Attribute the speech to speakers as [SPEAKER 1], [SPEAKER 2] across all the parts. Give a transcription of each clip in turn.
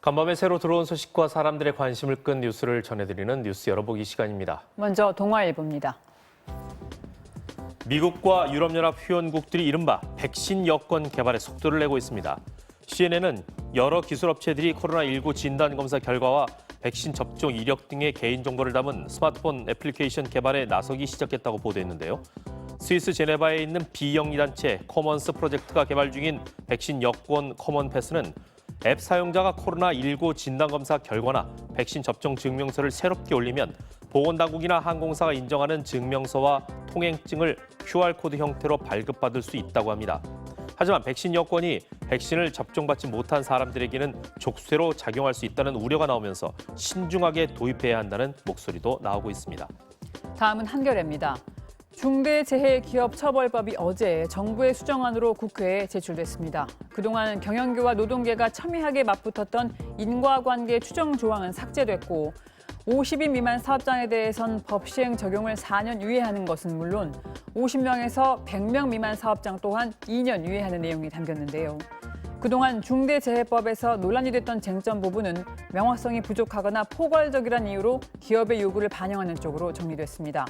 [SPEAKER 1] 간밤에 새로 들어온 소식과 사람들의 관심을 끈 뉴스를 전해드리는 뉴스 열어보기 시간입니다.
[SPEAKER 2] 먼저 동아일보입니다.
[SPEAKER 1] 미국과 유럽연합 회원국들이 이른바 백신 여권 개발에 속도를 내고 있습니다. CNN은 여러 기술업체들이 코로나19 진단검사 결과와 백신 접종 이력 등의 개인정보를 담은 스마트폰 애플리케이션 개발에 나서기 시작했다고 보도했는데요. 스위스 제네바에 있는 비영리단체 커먼스 프로젝트가 개발 중인 백신 여권 커먼 패스는 앱 사용자가 코로나19 진단검사 결과나 백신 접종 증명서를 새롭게 올리면 보건당국이나 항공사가 인정하는 증명서와 통행증을 QR코드 형태로 발급받을 수 있다고 합니다. 하지만 백신 여권이 백신을 접종받지 못한 사람들에게는 족쇄로 작용할 수 있다는 우려가 나오면서 신중하게 도입해야 한다는 목소리도 나오고 있습니다.
[SPEAKER 2] 다음은 한겨레입니다. 중대재해기업처벌법이 어제 정부의 수정안으로 국회에 제출됐습니다. 그동안 경영계와 노동계가 첨예하게 맞붙었던 인과관계 추정 조항은 삭제됐고 50인 미만 사업장에 대해선 법 시행 적용을 4년 유예하는 것은 물론 50명에서 100명 미만 사업장 또한 2년 유예하는 내용이 담겼는데요. 그동안 중대재해법에서 논란이 됐던 쟁점 부분은 명확성이 부족하거나 포괄적이란 이유로 기업의 요구를 반영하는 쪽으로 정리됐습니다.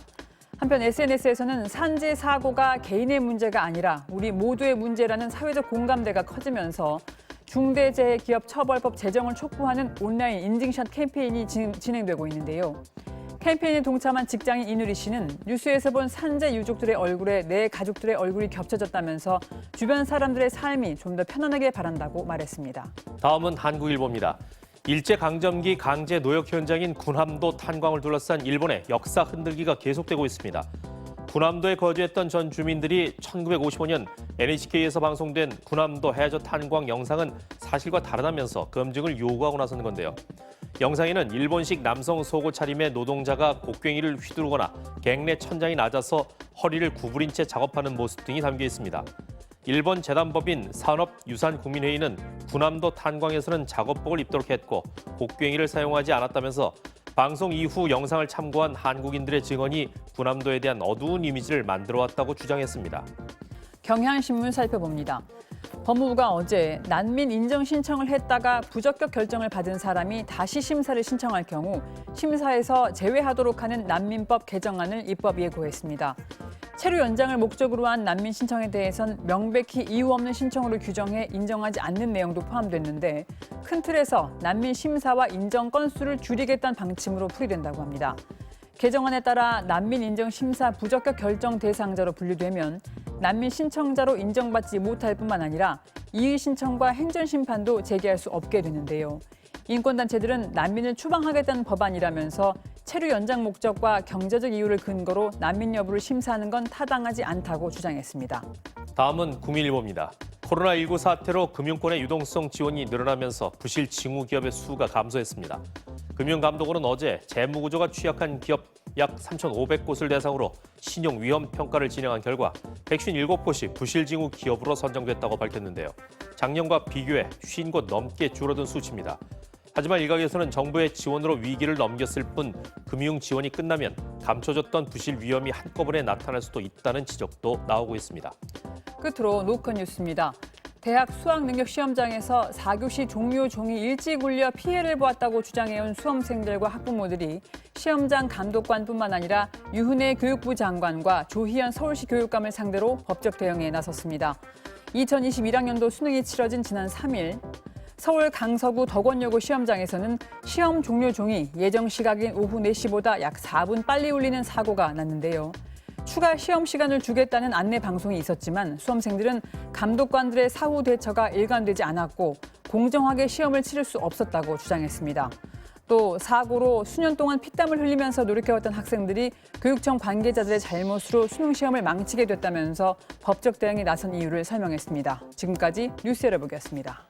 [SPEAKER 2] 한편 SNS에서는 산재 사고가 개인의 문제가 아니라 우리 모두의 문제라는 사회적 공감대가 커지면서 중대재해기업처벌법 제정을 촉구하는 온라인 인증샷 캠페인이 진행되고 있는데요. 캠페인에 동참한 직장인 이누리 씨는 뉴스에서 본 산재 유족들의 얼굴에 내 가족들의 얼굴이 겹쳐졌다면서 주변 사람들의 삶이 좀 더 편안하게 바란다고 말했습니다.
[SPEAKER 1] 다음은 한국일보입니다. 일제강점기 강제 노역 현장인 군함도 탄광을 둘러싼 일본의 역사 흔들기가 계속되고 있습니다. 군함도에 거주했던 전 주민들이 1955년 NHK에서 방송된 군함도 해저 탄광 영상은 사실과 다르다면서 검증을 요구하고 나선 건데요. 영상에는 일본식 남성 속옷 차림의 노동자가 곡괭이를 휘두르거나 갱내 천장이 낮아서 허리를 구부린 채 작업하는 모습 등이 담겨 있습니다. 일본 재단법인 산업유산국민회의는 군함도 탄광에서는 작업복을 입도록 했고 곡괭이를 사용하지 않았다면서 방송 이후 영상을 참고한 한국인들의 증언이 군함도에 대한 어두운 이미지를 만들어왔다고 주장했습니다.
[SPEAKER 2] 경향신문 살펴봅니다. 법무부가 어제 난민 인정 신청을 했다가 부적격 결정을 받은 사람이 다시 심사를 신청할 경우 심사에서 제외하도록 하는 난민법 개정안을 입법 예고했습니다. 체류 연장을 목적으로 한 난민 신청에 대해선 명백히 이유 없는 신청으로 규정해 인정하지 않는 내용도 포함됐는데 큰 틀에서 난민 심사와 인정 건수를 줄이겠다는 방침으로 풀이된다고 합니다. 개정안에 따라 난민 인정 심사 부적격 결정 대상자로 분류되면 난민 신청자로 인정받지 못할 뿐만 아니라 이의 신청과 행정 심판도 제기할 수 없게 되는데요. 인권단체들은 난민을 추방하겠다는 법안이라면서 체류 연장 목적과 경제적 이유를 근거로 난민 여부를 심사하는 건 타당하지 않다고 주장했습니다.
[SPEAKER 1] 다음은 국민일보입니다. 코로나19 사태로 금융권의 유동성 지원이 늘어나면서 부실 징후 기업의 수가 감소했습니다. 금융감독원은 어제 재무구조가 취약한 기업 약 3,500곳을 대상으로 신용 위험 평가를 진행한 결과 157곳이 부실 징후 기업으로 선정됐다고 밝혔는데요. 작년과 비교해 50곳 넘게 줄어든 수치입니다. 하지만 일각에서는 정부의 지원으로 위기를 넘겼을 뿐 금융 지원이 끝나면 감춰졌던 부실 위험이 한꺼번에 나타날 수도 있다는 지적도 나오고 있습니다.
[SPEAKER 2] 끝으로 노컷 뉴스입니다. 대학 수학능력시험장에서 4교시 종료 종이 일찍 울려 피해를 보았다고 주장해온 수험생들과 학부모들이 시험장 감독관뿐만 아니라 유은혜 교육부 장관과 조희연 서울시 교육감을 상대로 법적 대응에 나섰습니다. 2021학년도 수능이 치러진 지난 3일 서울 강서구 덕원여고 시험장에서는 시험 종료 종이 예정 시각인 오후 4시보다 약 4분 빨리 울리는 사고가 났는데요. 추가 시험 시간을 주겠다는 안내 방송이 있었지만 수험생들은 감독관들의 사후 대처가 일관되지 않았고 공정하게 시험을 치를 수 없었다고 주장했습니다. 또 사고로 수년 동안 피땀을 흘리면서 노력해왔던 학생들이 교육청 관계자들의 잘못으로 수능 시험을 망치게 됐다면서 법적 대응에 나선 이유를 설명했습니다. 지금까지 뉴스 열어보기였습니다.